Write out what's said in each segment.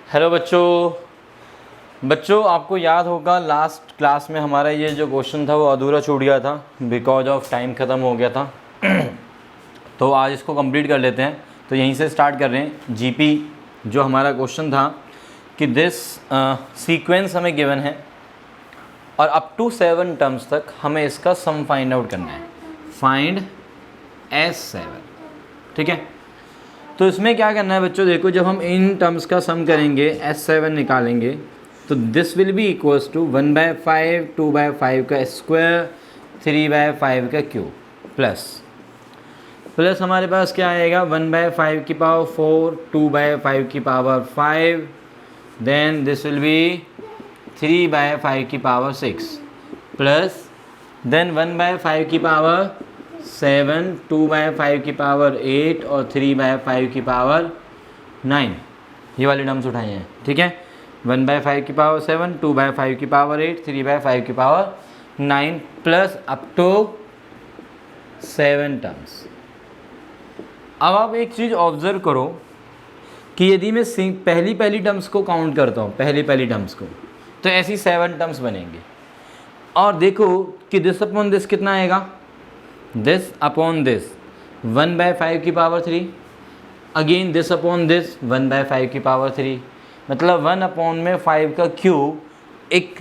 Hello बच्चों आपको याद होगा लास्ट क्लास में हमारा ये जो क्वेश्चन था वो अधूरा छूट गया था बिकॉज ऑफ टाइम ख़त्म हो गया था। तो आज इसको कंप्लीट कर लेते हैं। तो यहीं से स्टार्ट कर रहे हैं। जीपी जो हमारा क्वेश्चन था कि दिस सीक्वेंस हमें गिवन है और अप टू 7 टर्म्स तक हमें इसका सम फाइंड आउट करना है। फाइंड S7, ठीक है। तो इसमें क्या करना है बच्चों, देखो जब हम इन टर्म्स का सम करेंगे S7 निकालेंगे तो this will be equals to 1/5 2/5 का स्क्वायर 3/5 का क्यूब प्लस हमारे पास क्या आएगा 1/5 की पावर 4 2/5 की power 5 then this will be 3/5 की पावर 6 प्लस देन 1/5 की पावर 7 2/5 की पावर 8 और 3/5 की पावर 9। ये वाले टर्म्स उठाए हैं, ठीक है। 1/5 की पावर 7 2/5 की पावर 8 3/5 की power 9 plus up to 7 terms. अब आप एक चीज़ ऑब्जर्व करो कि यदि मैं पहली टर्म्स को काउंट करता हूँ, पहली टर्म्स को, तो ऐसी 7 टर्म्स बनेंगे। और देखो कि दिस अपॉन दिस कितना आएगा, दिस अपॉन दिस 1/5 की power 3, again this upon this 1/5 की पावर 3, मतलब 1 में 5 का क्यूब एक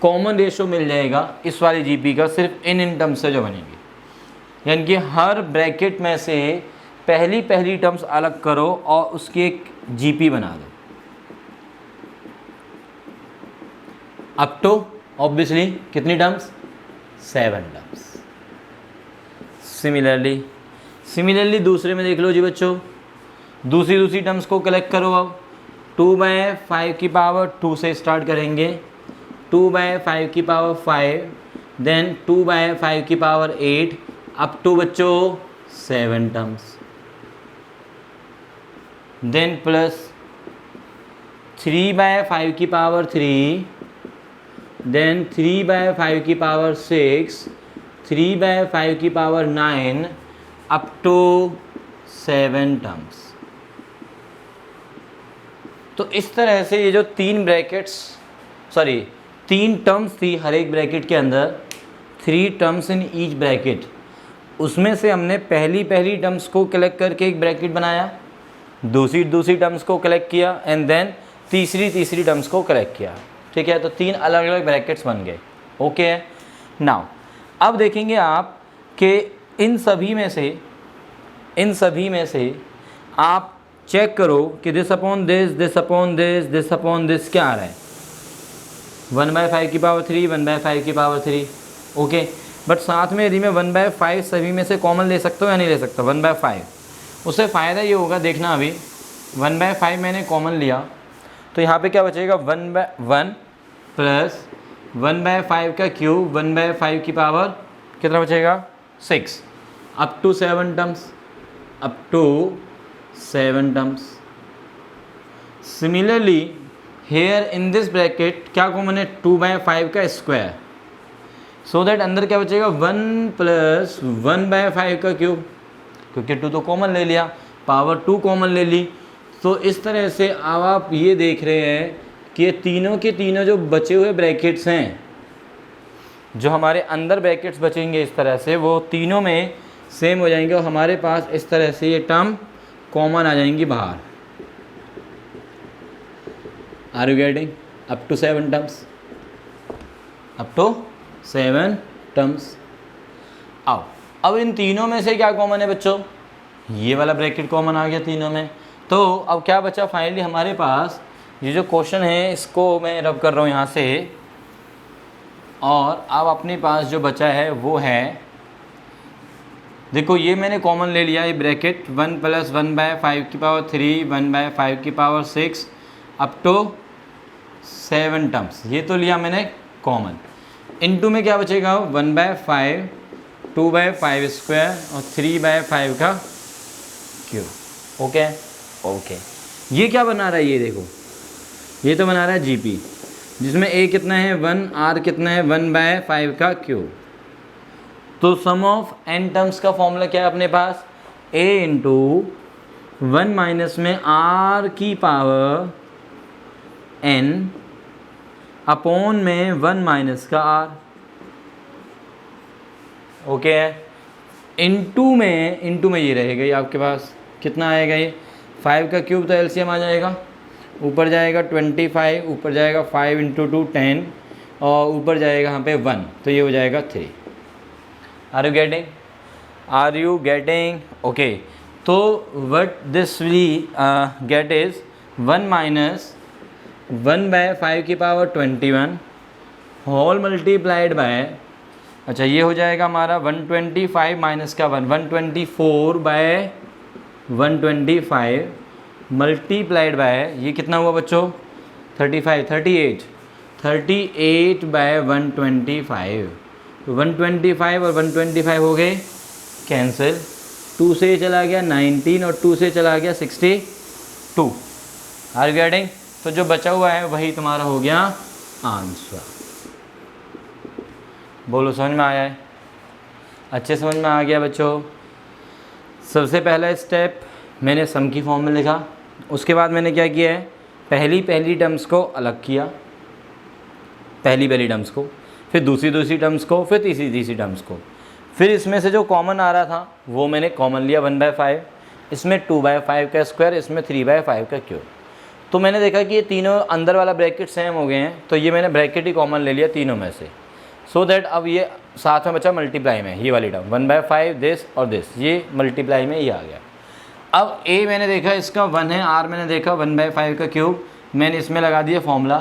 कॉमन रेशो मिल जाएगा इस वाली जीपी का, सिर्फ इन टर्म्स से जो बनेंगे। यानी कि हर ब्रैकेट में से पहली टर्म्स अलग करो और उसकी एक जीपी बना दो अप टू ऑब्वियसली कितनी टर्म्स, 7 टर्म्स। सिमिलरली दूसरे में देख लो जी बच्चों, दूसरी टर्म्स को कलेक्ट करो। अब 2/5 की पावर 2 से स्टार्ट करेंगे, 2/5 की पावर 5 देन 2/5 की पावर 8 अप टू बच्चों 7 टर्म्स, देन प्लस 3/5 की पावर 3 देन 3/5 की पावर 6 3/5 की पावर 9 अप टू 7 टर्म्स। तो इस तरह से ये जो 3 टर्म्स थी हर एक ब्रैकेट के अंदर, 3 टर्म्स इन ईच ब्रैकेट, उसमें से हमने पहली टर्म्स को कलेक्ट करके एक ब्रैकेट बनाया, दूसरी टर्म्स को कलेक्ट किया एंड देन तीसरी टर्म्स को कलेक्ट किया, ठीक है। तो 3 अलग अलग ब्रैकेट्स बन गए, ओके है। नाउ अब देखेंगे आप कि इन सभी में से आप चेक करो कि दिस अपॉन दिस क्या आ रहा है, 1/5 की पावर 3 1/5 की पावर 3, ओके। बट साथ में यदि मैं 1/5 सभी में से कॉमन ले सकता हूँ या नहीं ले सकता, 1/5, उससे फ़ायदा ये होगा, देखना अभी 1/5 मैंने कॉमन लिया तो यहाँ पे क्या बचेगा 1/1 प्लस 1/5 का क्यूब 1/5 की पावर कितना बचेगा 6 up to 7 terms. Similarly here in this bracket क्या कॉमन है, 2/5 का स्क्वायर, सो दैट अंदर क्या बचेगा 1 प्लस 1/5 का क्यूब, क्योंकि 2 तो कॉमन ले लिया, पावर 2 कॉमन ले ली। तो इस तरह से अब आप ये देख रहे हैं कि ये तीनों के तीनों जो बचे हुए ब्रैकेट्स हैं, जो हमारे अंदर ब्रैकेट्स बचेंगे इस तरह से, वो तीनों में सेम हो जाएंगे और हमारे पास इस तरह से ये टर्म कॉमन आ जाएंगी बाहर। Are you getting, up to 7 terms. आओ अब इन तीनों में से क्या कॉमन है बच्चों, ये वाला ब्रैकेट कॉमन आ गया तीनों में। तो अब क्या बचा फाइनली हमारे पास, ये जो क्वेश्चन है इसको मैं रब कर रहा हूँ यहाँ से, और अब अपने पास जो बचा है वो है, देखो ये मैंने कॉमन ले लिया, ये ब्रैकेट 1 प्लस 1/5 की पावर 3 1/5 की पावर 6 अप टू 7 टर्म्स, ये तो लिया मैंने कॉमन। इनटू में क्या बचेगा 1/5 2/5 स्क्वायर और 3/5 का क्यूब, ओके। ये क्या बना रहा है, ये देखो ये तो बना रहा है जीपी, जिसमें ए कितना है 1, आर कितना है 1/5 का क्यूब। तो सम ऑफ n टर्म्स का फॉर्मूला क्या है अपने पास, a इंटू 1 माइनस में r की पावर n अपॉन में 1 माइनस का r, ओके है। इनटू में ये रहेगा, ये आपके पास कितना आएगा, ये 5 का क्यूब तो एलसीएम आ जाएगा, ऊपर जाएगा 25, ऊपर जाएगा 5 इंटू 2 10, और ऊपर जाएगा यहाँ पे 1, तो ये हो जाएगा 3। Are you getting okay. तो what this we get is 1 minus 1/5 की पावर 21 होल मल्टीप्लाइड बाय, अच्छा ये हो जाएगा हमारा 125 माइनस का 1, 124/125 मल्टीप्लाइड बाय, ये कितना हुआ बच्चों 38/125, तो 125 और 125 हो गए कैंसिल, 2 से चला गया 19 और 2 से चला गया 62। Are you getting? तो जो बचा हुआ है वही तुम्हारा हो गया आंसर। बोलो समझ में आया है? अच्छे समझ में आ गया बच्चों। सबसे पहला स्टेप मैंने सम की फॉर्म में लिखा, उसके बाद मैंने क्या किया है, पहली टर्म्स को अलग किया, पहली टर्म्स को, फिर दूसरी टर्म्स को, फिर तीसरी टर्म्स को, फिर इसमें से जो कॉमन आ रहा था वो मैंने कॉमन लिया 1/5, इसमें 2/5 का स्क्वायर, इसमें 3/5 का क्यूब। तो मैंने देखा कि ये तीनों अंदर वाला ब्रैकेट सेम हो गए हैं, तो ये मैंने ब्रैकेट ही कॉमन ले लिया तीनों में से, सो दैट अब ये साथ में बचा मल्टीप्लाई में, ये वाली टर्म 1/5 दिस और दिस, ये मल्टीप्लाई में ये आ गया। अब ए मैंने देखा इसका 1 है, आर मैंने देखा 1/5 का क्यूब, मैंने इसमें लगा दिया फॉर्मूला,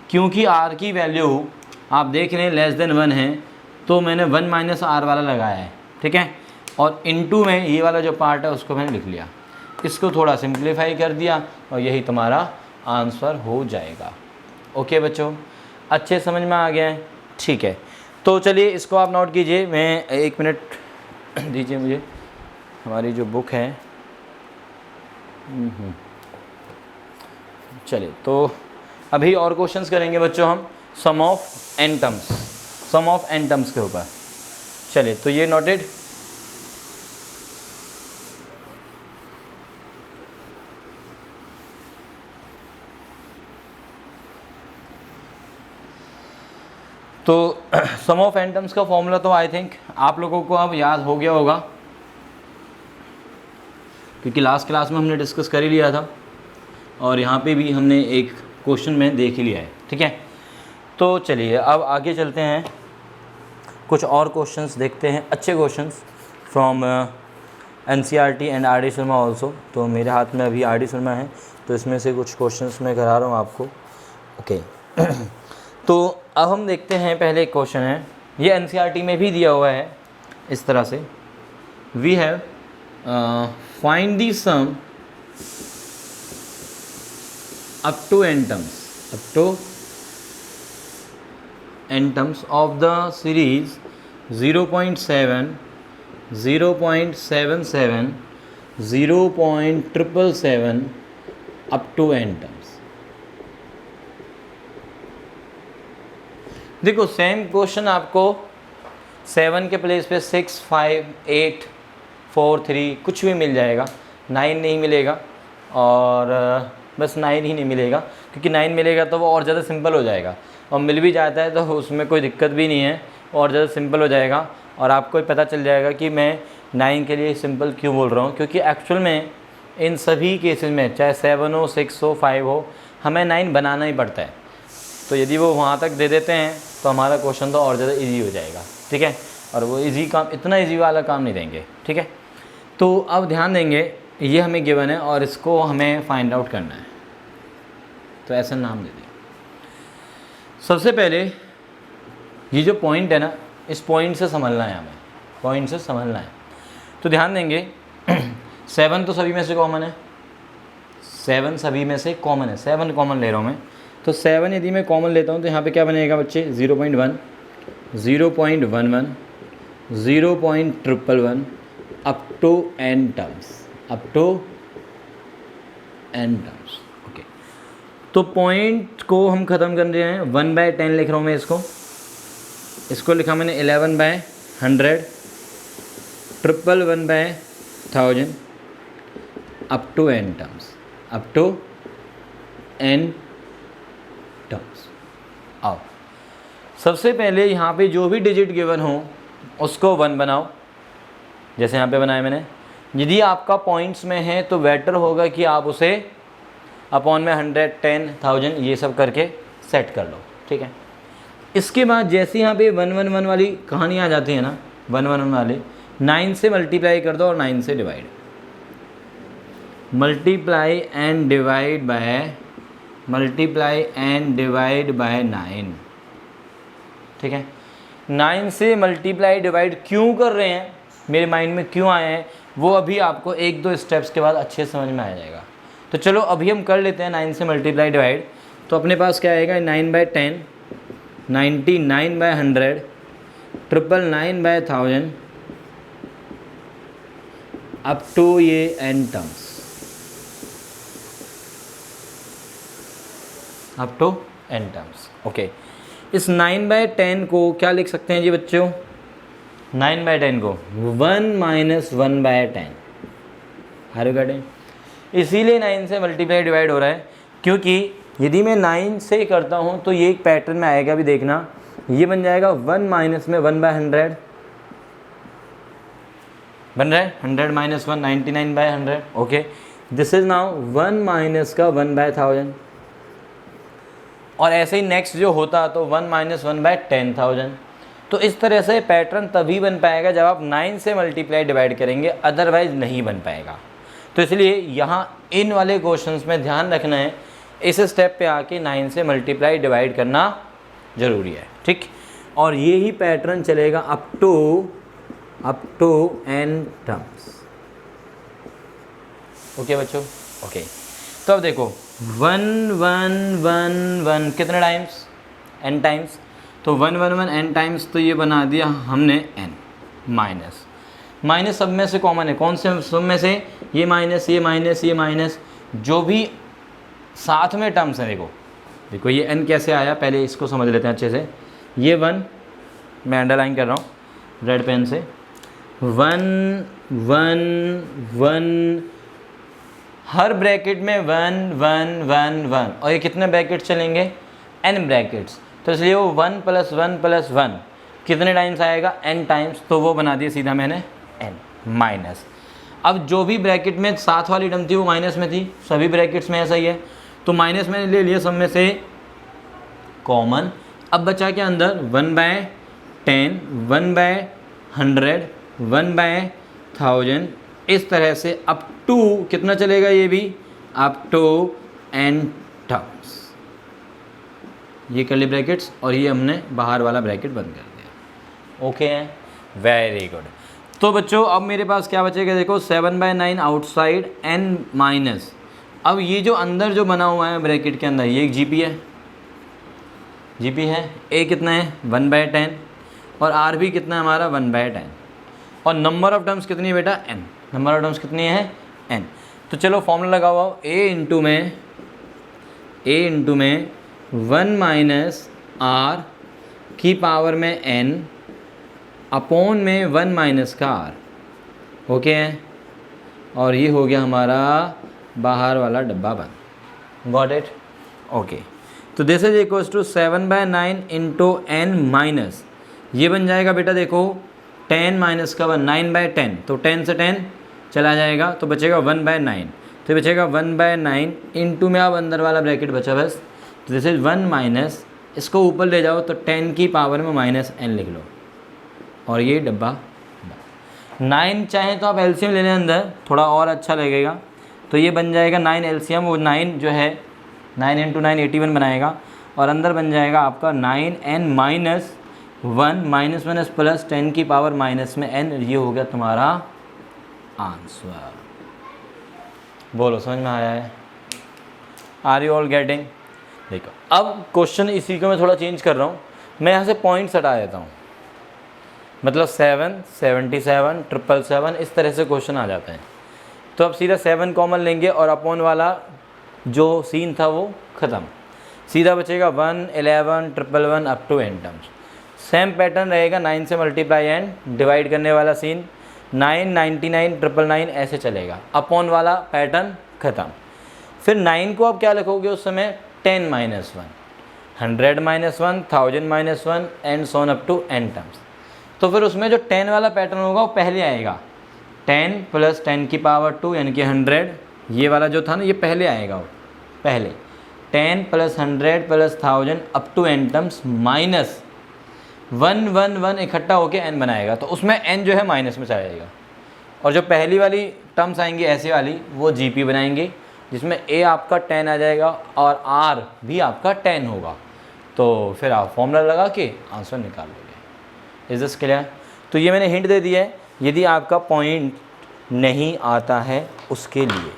क्योंकि आर की वैल्यू आप देख रहे हैं लेस देन 1 है, तो मैंने 1 माइनस आर वाला लगाया है, ठीक है। और इनटू में ये वाला जो पार्ट है उसको मैंने लिख लिया, इसको थोड़ा सिंप्लीफाई कर दिया और यही तुम्हारा आंसर हो जाएगा। ओके बच्चों, अच्छे समझ में आ गया है? ठीक है, तो चलिए इसको आप नोट कीजिए, मैं 1 मिनट दीजिए मुझे, हमारी जो बुक है। चलिए तो अभी और क्वेश्चंस करेंगे बच्चों हम सम ऑफ एन टर्म्स के ऊपर। चलिए तो ये नोटेड। तो सम ऑफ एन टर्म्स का फॉर्मूला तो आई थिंक आप लोगों को अब याद हो गया होगा, क्योंकि लास्ट क्लास में हमने डिस्कस कर ही लिया था और यहाँ पे भी हमने एक क्वेश्चन में देख ही लिया है, ठीक है। तो चलिए अब आगे चलते हैं, कुछ और क्वेश्चंस देखते हैं, अच्छे questions from NCERT and R D Sharma also. तो मेरे हाथ में अभी आर डी शर्मा है, तो इसमें से कुछ क्वेश्चंस मैं करा रहा हूँ आपको, ओके। तो अब हम देखते हैं, पहले एक क्वेश्चन है, ये एनसीईआरटी में भी दिया हुआ है इस तरह से, we have find the sum up to n terms of the series 0.7, 0.77, 0.777 up to n terms। देखो सेम क्वेश्चन आपको 7 के प्लेस पे 6, 5, 8, 4, 3 कुछ भी मिल जाएगा, 9 नहीं मिलेगा, और बस 9 ही नहीं मिलेगा, क्योंकि 9 मिलेगा तो वो और ज़्यादा सिंपल हो जाएगा, और मिल भी जाता है तो उसमें कोई दिक्कत भी नहीं है, और ज़्यादा सिंपल हो जाएगा, और आपको पता चल जाएगा कि मैं 9 के लिए सिंपल क्यों बोल रहा हूँ, क्योंकि एक्चुअल में इन सभी केसेस में चाहे 7 हो, 6 हो, 5 हो, हमें 9 बनाना ही पड़ता है। तो यदि वो वहाँ तक दे देते हैं तो हमारा क्वेश्चन तो और ज़्यादा ईजी हो जाएगा, ठीक है, और वो ईजी काम, इतना ईजी वाला काम नहीं देंगे, ठीक है। तो अब ध्यान देंगे, ये हमें गिवन है और इसको हमें फाइंड आउट करना है, तो ऐसा नाम दे दिया। सबसे पहले ये जो पॉइंट है ना, इस पॉइंट से समझना है हमें, पॉइंट से समझना है। तो ध्यान देंगे 7 तो सभी में से कॉमन है, 7 सभी में से कॉमन है, 7 कॉमन ले रहा हूँ मैं। तो 7 यदि मैं कॉमन लेता हूँ तो यहाँ पे क्या बनेगा बच्चे, 0.1, 0.11, 0.111 up to n terms, up to n terms, okay. तो पॉइंट को हम ख़त्म कर रहे हैं, 1/10 लिख रहा हूँ मैं, इसको लिखा मैंने 11/100, 111/1000 up to n terms, up to n terms. अब सबसे पहले यहाँ पे जो भी डिजिट गिवन हो उसको 1 बनाओ, जैसे यहाँ पे बनाया मैंने। यदि आपका पॉइंट्स में है तो बेटर होगा कि आप उसे अपॉन में 100, 10, 1000 ये सब करके सेट कर लो, ठीक है। इसके बाद जैसे यहाँ पे 1 1 1 वाली कहानी आ जाती है ना, 1 1 1 वाले 9 से मल्टीप्लाई कर दो और 9 से divide, multiply and divide by 9, ठीक है। 9 से मल्टीप्लाई डिवाइड क्यों कर रहे हैं, मेरे माइंड में क्यों आए हैं, वो अभी आपको 1-2 स्टेप्स के बाद अच्छे समझ में आ जाएगा। तो चलो अभी हम कर लेते हैं 9 से मल्टीप्लाई डिवाइड। तो अपने पास क्या आएगा, 9/10, 99/100, 999/1000 अप टू ये n terms, up to n terms, okay. इस 9/10 को क्या लिख सकते हैं जी बच्चों, 9/10 को 1 - 1/10, हर गटे। इसीलिए 9 से मल्टीप्लाई डिवाइड हो रहा है, क्योंकि यदि मैं 9 से करता हूँ तो ये एक पैटर्न में आएगा, भी देखना, ये बन जाएगा 1 - 1/100 बन रहा है, 100 - 1 99/100, ओके। दिस इज नाउ 1 - का 1/1000, और ऐसे ही नेक्स्ट जो होता तो 1 - 1/10,000। तो इस तरह से पैटर्न तभी बन पाएगा जब आप 9 से मल्टीप्लाई डिवाइड करेंगे, अदरवाइज नहीं बन पाएगा। तो इसलिए यहाँ इन वाले क्वेश्चंस में ध्यान रखना है, इस स्टेप पे आके 9 से मल्टीप्लाई डिवाइड करना ज़रूरी है, ठीक। और ये ही पैटर्न चलेगा up to n terms, okay बच्चों, ओके। तो अब देखो 1 1 1 1 कितने टाइम्स, n टाइम्स, तो 1 1 1 n टाइम्स, तो ये बना दिया हमने n माइनस सब में से कॉमन है, कौन से सब में से, ये माइनस ये माइनस ये माइनस, जो भी साथ में टर्म्स हैं। देखो ये n कैसे आया, पहले इसको समझ लेते हैं अच्छे से। ये 1 मैं अंडरलाइन कर रहा हूँ रेड पेन से, 1 1 1, हर ब्रैकेट में 1 1 1 1, और ये कितने ब्रैकेट चलेंगे, n ब्रैकेट्स, तो इसलिए वो 1 + 1 + 1 कितने टाइम्स आएगा, n टाइम्स, तो वो बना दिया सीधा मैंने n माइनस। अब जो भी ब्रैकेट में साथ वाली टर्म थी वो माइनस में थी, सभी ब्रैकेट्स में ऐसा ही है, तो माइनस मैंने ले लिया सब में से कॉमन। अब बचा के अंदर 1/10, 1/100, 1/1000, इस तरह से अप टू कितना चलेगा, ये भी अप टू n टर्म्स। ये कर ली ब्रैकेट्स, और ये हमने बाहर वाला ब्रैकेट बंद कर दिया, ओके है, वेरी गुड। तो बच्चों अब मेरे पास क्या बचेगा, देखो 7/9 आउटसाइड n माइनस, अब ये जो अंदर जो बना हुआ है ब्रैकेट के अंदर, ये एक GP है, GP है, a कितना है 1/10, और r भी कितना है हमारा 1/10, और नंबर ऑफ टर्म्स कितनी है बेटा, n, नंबर ऑफ टर्म्स कितनी है n। तो चलो फॉर्मूला लगा हुआ, a इंटू में 1 - r की पावर में n अपॉन में 1 - का r, ओके है, और ये हो गया हमारा बाहर वाला डब्बा बंद, गॉट इट, ओके। तो this is equals to 7/9 into n minus, ये बन जाएगा बेटा देखो 10 - का 1, 9/10, तो 10 से 10 चला जाएगा, तो बचेगा 1/9, तो बचेगा 1/9 इंटू में अब अंदर वाला ब्रैकेट बचा बस, तो दिस इज 1 माइनस, इसको ऊपर ले जाओ तो 10 की पावर में -n लिख लो, और ये डब्बा 9 चाहे तो आप एलसीएम ले लें अंदर, थोड़ा और अच्छा लगेगा, तो ये बन जाएगा 9 एलसीएम, वो 9 जो है 9 × 9 81 बनाएगा, और अंदर बन जाएगा आपका 9n माइनस 1 माइनस प्लस 10 की पावर माइनस में n, ये हो गया तुम्हारा आंसर। बोलो समझ में आया है, आर यू ऑल गेटिंग। देखो अब क्वेश्चन इसी को मैं थोड़ा चेंज कर रहा हूँ, मैं यहाँ से पॉइंट्स हटा देता हूँ, मतलब 7 77 777 इस तरह से क्वेश्चन आ जाते हैं। तो अब सीधा 7 कॉमन लेंगे और अपॉन वाला जो सीन था वो ख़त्म, सीधा बचेगा 1 11 111 up to n terms. Same pattern रहेगा, 9 से मल्टीप्लाई एंड डिवाइड करने वाला सीन, 9 99 999 ऐसे चलेगा, अपॉन वाला पैटर्न ख़त्म। फिर 9 को आप क्या लिखोगे उस समय 10 - 1, 100 minus 1, 1000 minus 1 and so on up to n terms. तो फिर उसमें जो 10 वाला पैटर्न होगा वो पहले आएगा, 10 प्लस 10 की पावर 2 यानी कि 100, ये वाला जो था ना ये पहले आएगा, वो पहले 10 plus 100 plus 1000 up to n terms minus 1 1 1 इकट्ठा होके n बनाएगा, तो उसमें n जो है माइनस में चला जाएगा। और जो पहली वाली टर्म्स आएंगी ऐसी वाली वो जीपी बनाएंगे, जिसमें a आपका 10 आ जाएगा और r भी आपका 10 होगा। तो फिर आप फॉर्मूला लगा के आंसर निकाल लोगे। Is this clear? तो ये मैंने हिंट दे दिया है यदि आपका पॉइंट नहीं आता है उसके लिए।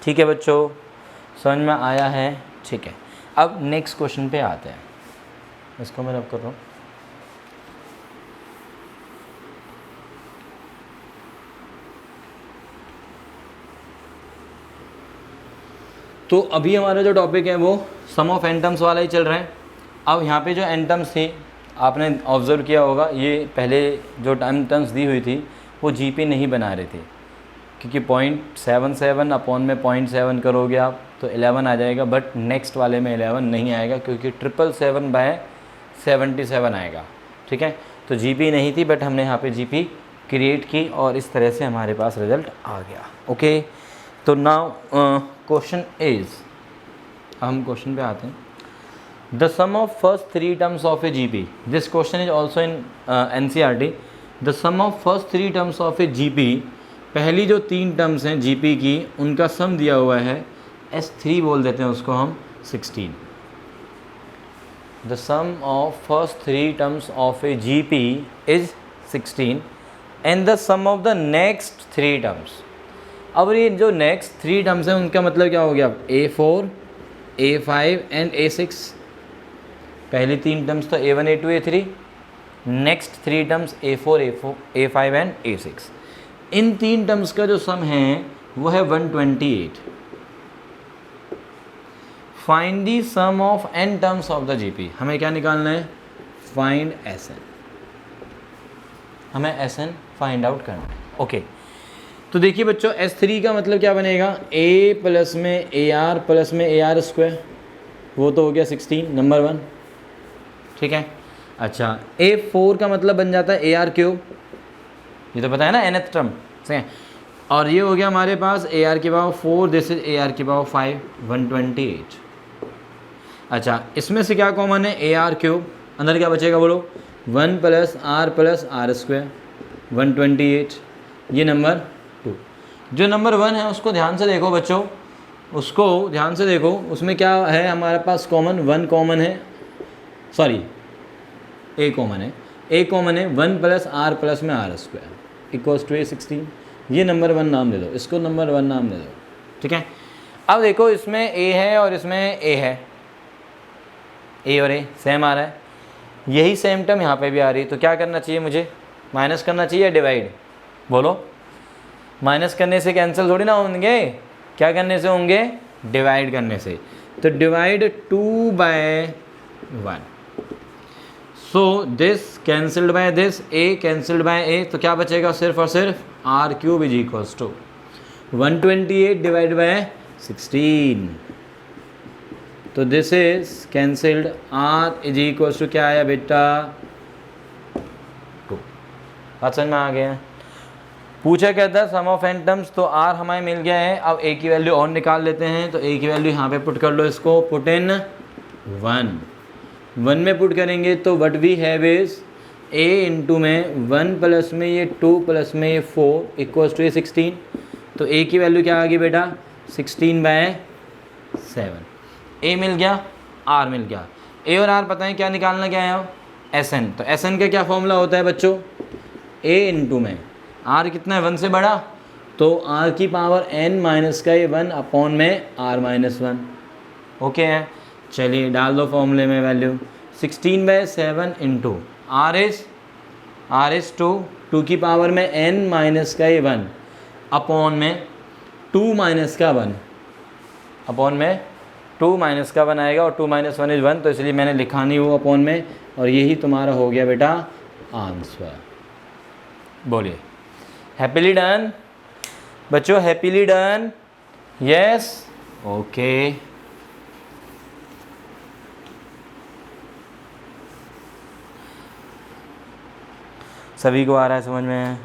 ठीक है बच्चों, समझ में आया है? ठीक है, अब नेक्स्ट क्वेश्चन पे आते हैं। इसको मैं रब कर रहा हूँ। तो अभी हमारा जो टॉपिक है वो सम ऑफ एन टर्म्स वाला ही चल रहा है। अब यहाँ पे जो एन टर्म्स थी आपने ऑब्ज़र्व किया होगा, ये पहले जो एन टर्म्स दी हुई थी वो जीपी नहीं बना रहे थे, क्योंकि 0.77 अपॉन में 0.7 करोगे आप तो 11 आ जाएगा, बट नेक्स्ट वाले में 11 नहीं आएगा क्योंकि 777/77 आएगा। ठीक है, तो जीपी नहीं थी बट हमने यहाँ पे जीपी क्रिएट की और इस तरह से हमारे पास रिजल्ट आ गया। ओके, तो नाउ क्वेश्चन इज, हम क्वेश्चन पे आते हैं। The sum of first 3 terms of a GP, this question is also in NCERT. The sum of first 3 terms of a GP, पहली जो 3 टर्म्स हैं जीपी की उनका सम दिया हुआ है, S3 बोल देते हैं उसको हम, 16। The sum of first 3 terms of a GP is 16 and the sum of the next 3 terms. अब ये जो नेक्स्ट 3 टर्म्स हैं उनका मतलब क्या हो गया, A4, A5 एंड A6। पहली 3 टर्म्स तो A1, A2, A3, next 3 terms A4, A5 and A6। इन 3 टर्म्स का जो सम है वो है 128। Find the sum of n terms of the GP. हमें क्या निकालना है, फाइंड Sn, हमें Sn फाइंड आउट करना है। ओके, तो देखिए बच्चों S3 का मतलब क्या बनेगा, A प्लस में AR प्लस में AR स्क्वायर, वो तो हो गया 16 नंबर 1। ठीक है, अच्छा A4 का मतलब बन जाता है AR क्यूब, ये तो पता है ना, nth टर्म से, और ये हो गया हमारे पास AR की पावर 4, दिस इज AR की पावर 5, 128। अच्छा, इसमें से क्या कॉमन है, AR क्यूब, अंदर क्या बचेगा बोलो, 1 प्लस R स्क्वायर, 128, ये नंबर 2। जो नंबर 1 है उसको ध्यान से देखो बच्चों, उसको ध्यान से देखो, उसमें क्या है हमारे पास कॉमन, 1 कॉमन है, सॉरी A कॉमन है, A कॉमन है, 1 प्लस R प्लस में R square equals to A16। ये नंबर 1 नाम दे दो, इसको नंबर 1 नाम दे दो। ठीक है, अब देखो इसमें A है और इसमें A है, A और A सेम आ रहा है, यही सेम टर्म यहाँ पे भी आ रही है, तो क्या करना चाहिए मुझे, माइनस करना चाहिए या डिवाइड, बोलो। माइनस करने से कैंसिल थोड़ी ना होंगे, क्या करने से होंगे, डिवाइड करने से। तो divide 2/1, so this cancelled by this, A cancelled by A, तो क्या बचेगा, सिर्फ और सिर्फ R cube is equals to 128 divide by 16। तो this is cancelled, R is equals to क्या आया बेटा, 2। बात समझ में आ गया। पूछा क्या था, सम ऑफ n टर्म्स, तो R हमें मिल गया है। अब A की वैल्यू और निकाल लेते हैं, तो A की वैल्यू यहाँ पे पुट कर लो, इसको पुट इन 1 में पुट करेंगे तो what we have is A into में 1 प्लस में ये 2 प्लस में ये 4 इक्वल्स टू ये 16। तो A की वैल्यू क्या आ गई बेटा, 16/7। A मिल गया, R मिल गया। A और R पता है क्या निकालना, क्या है Sn। तो Sn का क्या फॉर्मूला होता है बच्चों, A इंटू में R कितना है, 1 से बड़ा, तो R की पावर n माइनस का ये 1 अपॉन में R माइनस 1। ओके है, चलिए डाल दो फॉर्मूले में वैल्यू, 16/7 इंटू R इज 2 की पावर में n माइनस का ये 1 अपॉन में 2 माइनस का 1, अपॉन में 2 माइनस का 1 आएगा, और 2 माइनस 1 इज 1, तो इसलिए मैंने लिखा नहीं वो अपॉन में, और यही तुम्हारा हो गया बेटा आंसर। बोलिए हैप्पीली डन बच्चों, हैप्पीली डन, यस, ओके। सभी को आ रहा है समझ में?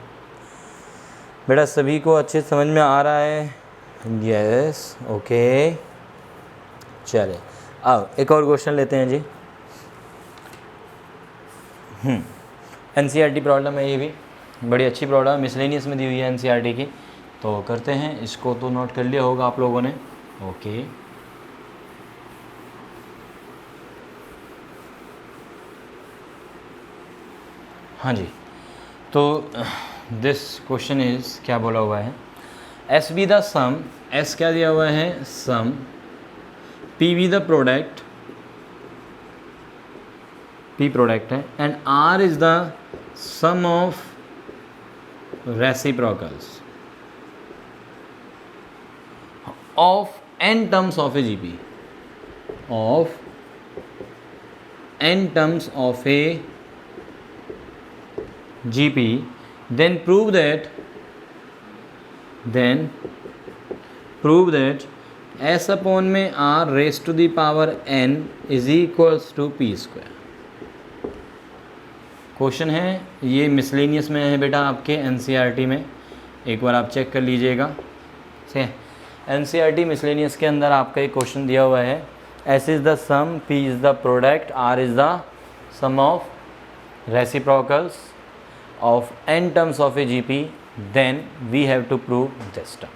बेटा सभी को अच्छे समझ में आ रहा है? Yes, okay. चले अब एक और क्वेश्चन लेते हैं जी। एनसीईआरटी प्रॉब्लम है, ये भी बड़ी अच्छी प्रॉब्लम है, मिसलेनियस में दी हुई है एनसीईआरटी की। तो करते हैं, इसको तो नोट कर लिया होगा आप लोगों ने। ओके, हाँ जी। तो दिस क्वेश्चन इज, क्या बोला हुआ है, S B the sum, S क्या दिया हुआ है, sum, P B the product, P product है, and R is the sum of reciprocals of n terms of a GP, of n terms of a GP, then prove that s upon में r raised to the power n is equals to p square। Question है ये, miscellaneous में है बेटा आपके NCERT में, एक बार आप चेक कर लीजिएगा। ठीक है, एनसीईआरटी मिसलेनियस के अंदर आपका एक क्वेश्चन दिया हुआ है, S is the sum, P is the product, R is the sum of reciprocals of n terms of a GP, then we have to prove this term.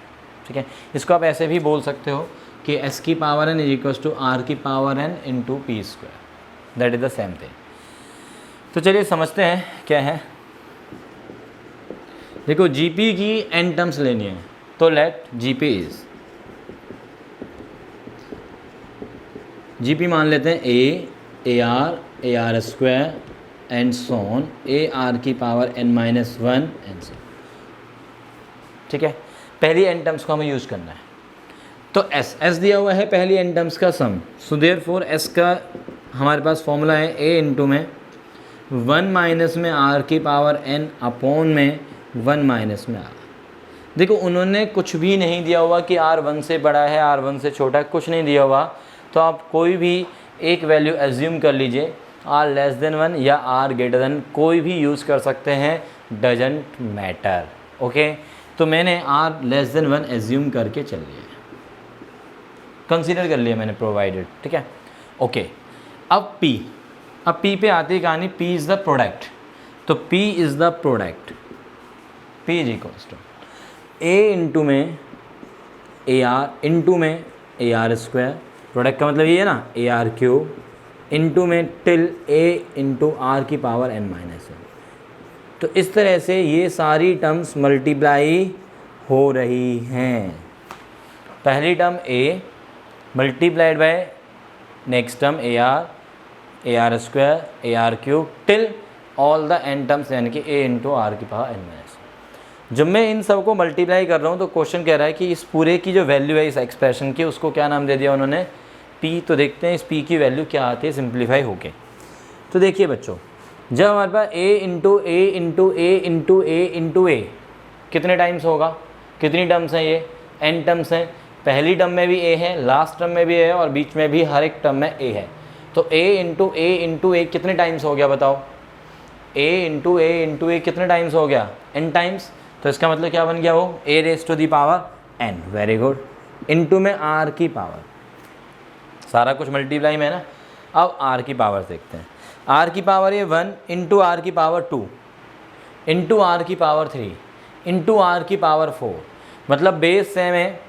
ठीक है, इसको आप ऐसे भी बोल सकते हो कि s की power n is equals to r की power n into P square, that is the same thing. तो चलिए समझते हैं क्या है। देखो जीपी की n टर्म्स लेनी है, तो लेट जीपी इज, जीपी मान लेते हैं A R square and so on, A R की power n minus one and so. ठीक है, पहली n टर्म्स को हमें यूज़ करना है। तो s दिया हुआ है पहली n टर्म्स का सम, सो देयरफॉर s का हमारे पास फॉर्मूला है a इंटू में 1 माइनस में r की पावर n अपॉन में 1 माइनस में r। देखो उन्होंने कुछ भी नहीं दिया हुआ कि r 1 से बड़ा है, r 1 से छोटा है, कुछ नहीं दिया हुआ, तो आप कोई भी एक वैल्यू एज्यूम कर लीजिए, r लेस देन 1 या r ग्रेटर देन, कोई भी यूज़ कर सकते हैं, डजेंट मैटर। ओके, तो मैंने r लेस देन 1 एज्यूम करके चल लिया, कंसीडर कर लिया मैंने प्रोवाइडेड। ठीक है, ओके। अब p पे आती है कहानी, p इज़ द प्रोडक्ट, तो p is the product, p is equals to a into में ए आर इंटू में ए आर स्क्वायर, प्रोडक्ट का मतलब ये है ना, ए आर क्यूब इंटू में टिल a इंटू आर की पावर n माइनस वन। तो इस तरह से ये सारी टर्म्स मल्टीप्लाई हो रही हैं। पहली term a multiplied by next term A R square, A R cube till all the n terms, यानी कि a इंटू आर की पावर n माइनस। जब मैं इन सब को मल्टीप्लाई कर रहा हूँ तो क्वेश्चन कह रहा है कि इस पूरे की जो वैल्यू है इस एक्सप्रेशन की, उसको क्या नाम दे दिया उन्होंने, p। तो देखते हैं इस p की वैल्यू क्या आती है सिंप्लीफाई होके। तो देखिए बच्चों, जब हमारे पास a into A into A into A into A कितने टाइम्स होगा, कितनी टर्म्स हैं ये, n टर्म्स हैं। पहली टर्म में भी a है, लास्ट टर्म में भी है, और बीच में भी हर एक टर्म में a है। तो a इंटू ए कितने टाइम्स हो गया बताओ, a इंटू ए कितने टाइम्स हो गया, n टाइम्स। तो इसका मतलब क्या बन गया, वो a raise to the power n, very good, into में r की पावर, सारा कुछ मल्टीप्लाई में है ना। अब r की पावर देखते हैं, r की पावर ये 1 इंटू आर की पावर 2 इंटू आर की पावर 3 इंटू आर की पावर 4, मतलब बेस सेम है,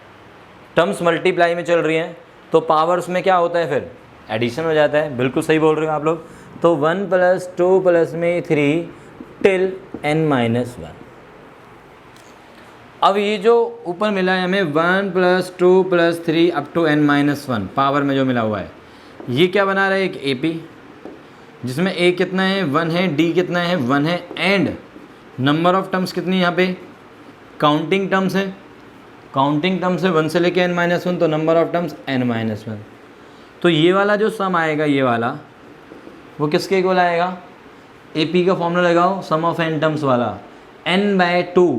टर्म्स मल्टीप्लाई में चल रही हैं, तो पावर्स में क्या होता है फिर, एडिशन हो जाता है। बिल्कुल सही बोल रहे हो आप लोग। तो 1 प्लस 2 प्लस में 3 टिल n माइनस 1। अब ये जो ऊपर मिला है हमें 1 plus 2 plus 3 up to n minus 1, power में जो मिला हुआ है, ये क्या बना रहा है, एक AP, जिसमें a कितना है 1 है, d कितना है 1 है, एंड नंबर ऑफ टर्म्स कितनी यहाँ पे, काउंटिंग टर्म्स है, काउंटिंग टर्म्स है 1 से लेके n माइनस 1, तो number of terms n minus 1। तो ये वाला जो सम आएगा, ये वाला वो किसके इक्वल आएगा, AP का फॉर्मूला लगाओ, सम ऑफ n टर्म्स वाला, n/2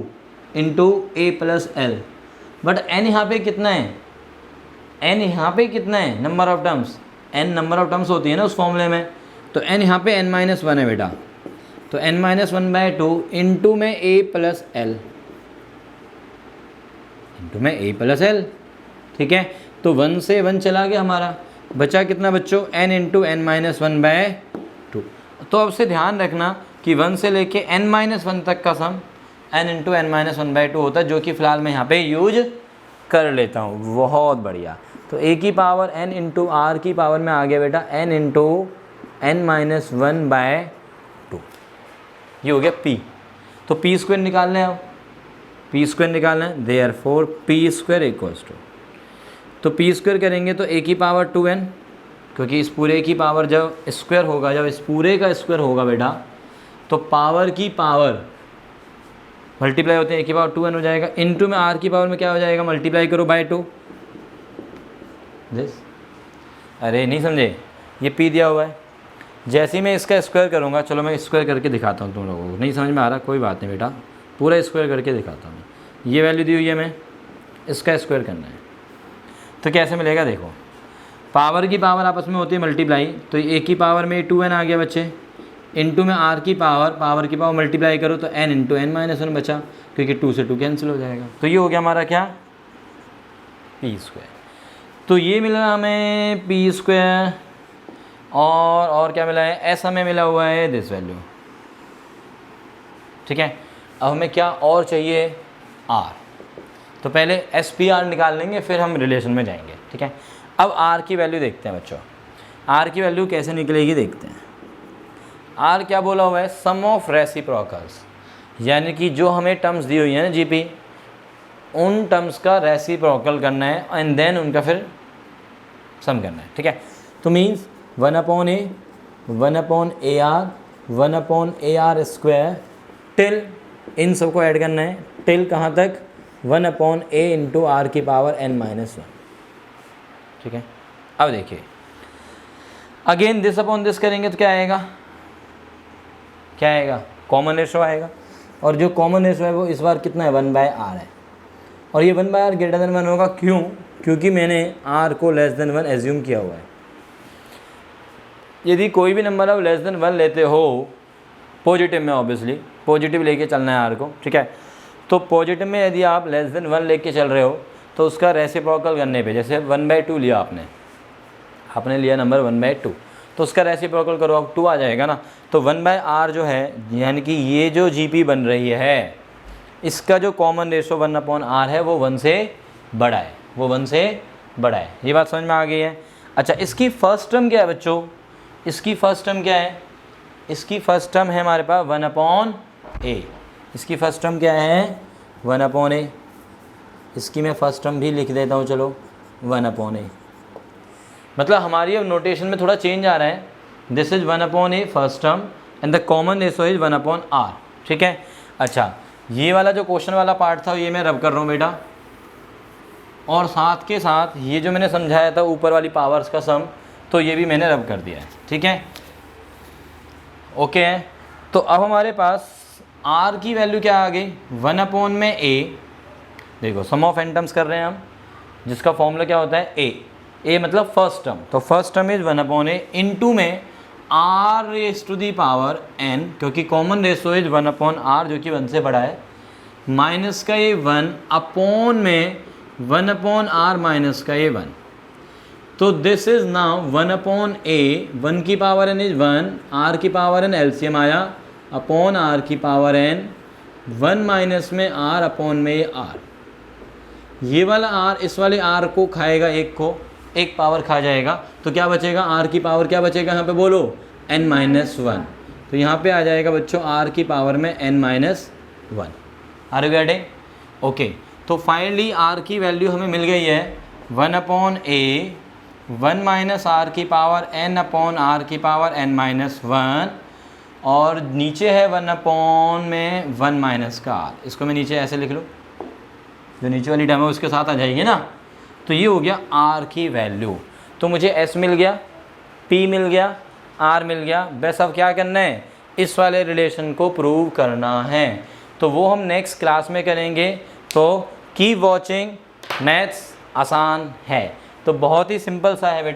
into a plus L. But n यहाँ पे कितना है, n यहाँ पे कितना है, number of terms, n number of terms होती है ना उस फॉर्मूले में, तो n यहाँ पे n माइनस 1 है बेटा, तो n-1/2 इंटू में a प्लस एल, इंटू में a प्लस एल, ठीक है। तो 1 से 1 चला गया हमारा, बचा कितना बच्चों, n इंटू n-1/2। तो अब से ध्यान रखना कि 1 से लेके n-1 तक का सम n इंटू n-1/2 होता है, जो कि फ़िलहाल मैं यहाँ पे यूज कर लेता हूँ। बहुत बढ़िया। तो a की पावर n इंटू r की पावर में आ गया बेटा n इंटू n-1/2, ये हो गया p। तो p स्क्वायर निकालना है, अब p स्क्वायर निकालना है, therefore p square equals to, तो p स्क्वायर करेंगे तो a की पावर 2n, क्योंकि इस पूरे की पावर जब स्क्वायर होगा, जब इस पूरे का स्क्वायर होगा बेटा, तो पावर की पावर मल्टीप्लाई होते हैं, a की पावर 2n हो जाएगा, इनटू में r की पावर में क्या हो जाएगा, मल्टीप्लाई करो बाय 2 दिस। अरे नहीं समझे, ये p दिया हुआ है, जैसे ही मैं इसका स्क्वायर करूँगा, चलो मैं स्क्वायर करके दिखाता हूँ तुम लोगों को, नहीं समझ में आ रहा कोई बात नहीं बेटा, पूरा स्क्वायर करके दिखाता हूँ। ये वैल्यू दी हुई है, मैं इसका स्क्वायर करना है, तो कैसे मिलेगा देखो, पावर की पावर आपस में होती है मल्टीप्लाई, तो a की पावर में 2n आ गया बच्चे, इनटू में r की पावर मल्टीप्लाई करो तो n इंटू n-1 बचा, क्योंकि 2 से 2 कैंसिल हो जाएगा। तो ये हो गया हमारा क्या, p स्क्वायर। तो ये मिला हमें p स्क्वायर, और क्या मिला है, s हमें मिला हुआ है दिस वैल्यू, ठीक है। अब हमें क्या और चाहिए, r। तो पहले SPR निकाल लेंगे, फिर हम रिलेशन में जाएंगे, ठीक है। अब r की वैल्यू देखते हैं बच्चों, r की वैल्यू कैसे निकलेगी देखते हैं। r क्या बोला हुआ है, सम ऑफ रेसिप्रोकल्स, यानी कि जो हमें टर्म्स दी हुई है ना जीपी, उन टर्म्स का रेसिप्रोकल करना है एंड देन उनका फिर सम करना है, ठीक है। तो means 1/a 1/ar 1/ar square till, इन सबको ऐड करना है, टिल कहाँ तक, 1/a इंटू r की पावर n-1, ठीक है। अब देखिए अगेन दिस अपॉन दिस करेंगे तो क्या आएगा, क्या आएगा, कॉमन रेशो आएगा, और जो कॉमन रेशो है वो इस बार कितना है, 1/r है, और ये 1/r ग्रेटर देन 1 होगा, क्यों, क्योंकि मैंने r को लेस देन 1 एज्यूम किया हुआ है। यदि कोई भी नंबर आप लेस देन 1 लेते हो पॉजिटिव में, ऑब्वियसली पॉजिटिव लेके चलना है r को, ठीक है। तो पॉजिटिव में यदि आप लेस देन 1 लेके चल रहे हो, तो उसका रेसिप्रोकल करने पे, जैसे 1/2 लिया आपने लिया नंबर 1/2, तो उसका रेसिप्रोकल करो, अब 2 आ जाएगा ना। तो 1/r जो है, यानी कि ये जो जीपी बन रही है, इसका जो कॉमन रेशो 1/r है वो 1 से बड़ा है, वो 1 से बड़ा है। ये बात समझ में आ गई है। अच्छा, इसकी फर्स्ट टर्म क्या है बच्चों, इसकी फर्स्ट टर्म क्या है, इसकी फर्स्ट टर्म है हमारे पास 1/a, इसकी फर्स्ट टर्म क्या है, 1/a, इसकी मैं फर्स्ट टर्म भी लिख देता हूँ, चलो 1/a, मतलब हमारी अब नोटेशन में थोड़ा चेंज आ रहा है, this is 1/a first term and the common ratio is 1/r, ठीक है। अच्छा, ये वाला जो क्वेश्चन वाला पार्ट था ये मैं रब कर रहा हूँ बेटा, और साथ के साथ ये जो मैंने समझाया था ऊपर वाली पावर्स का सम, तो ये भी मैंने रब कर दिया है, ठीक है, ओके है। तो अब हमारे पास r की वैल्यू क्या आ गई, 1/a, देखो सम ऑफ n टर्म्स कर रहे हैं हम, जिसका फॉर्मूला क्या होता है, a मतलब फर्स्ट टर्म, तो first term is 1/a into में r raise to the power n, क्योंकि कॉमन रेशो इज 1/r जो कि 1 से बड़ा है, माइनस का ये 1 अपॉन में 1/r माइनस का ये 1, तो दिस इज नाउ 1/a, 1 की पावर n इज 1, r की पावर n एलसीएम आया अपॉन r की पावर n, 1 माइनस में r अपॉन में ये r, ये वाला r इस वाले r को खाएगा, एक पावर खा जाएगा, तो क्या बचेगा, r की पावर क्या बचेगा यहाँ पे बोलो, n-1, तो यहाँ पे आ जाएगा बच्चों r की पावर में n-1। Are you getting, okay. तो फाइनली r की वैल्यू हमें मिल गई है 1/a 1 माइनस r की पावर n अपॉन r की पावर n-1, और नीचे है 1 में 1 माइनस का r, इसको मैं नीचे ऐसे लिख लूँ, जो नीचे वाली टर्म है उसके साथ आ जाएगी ना। तो ये हो गया r की वैल्यू, तो मुझे s मिल गया, p मिल गया, r मिल गया, बस अब क्या करना है, इस वाले रिलेशन को प्रूव करना है, तो वो हम नेक्स्ट क्लास में करेंगे। तो कीप वॉचिंग, मैथ्स आसान है, तो बहुत ही सिंपल सा है बेटा।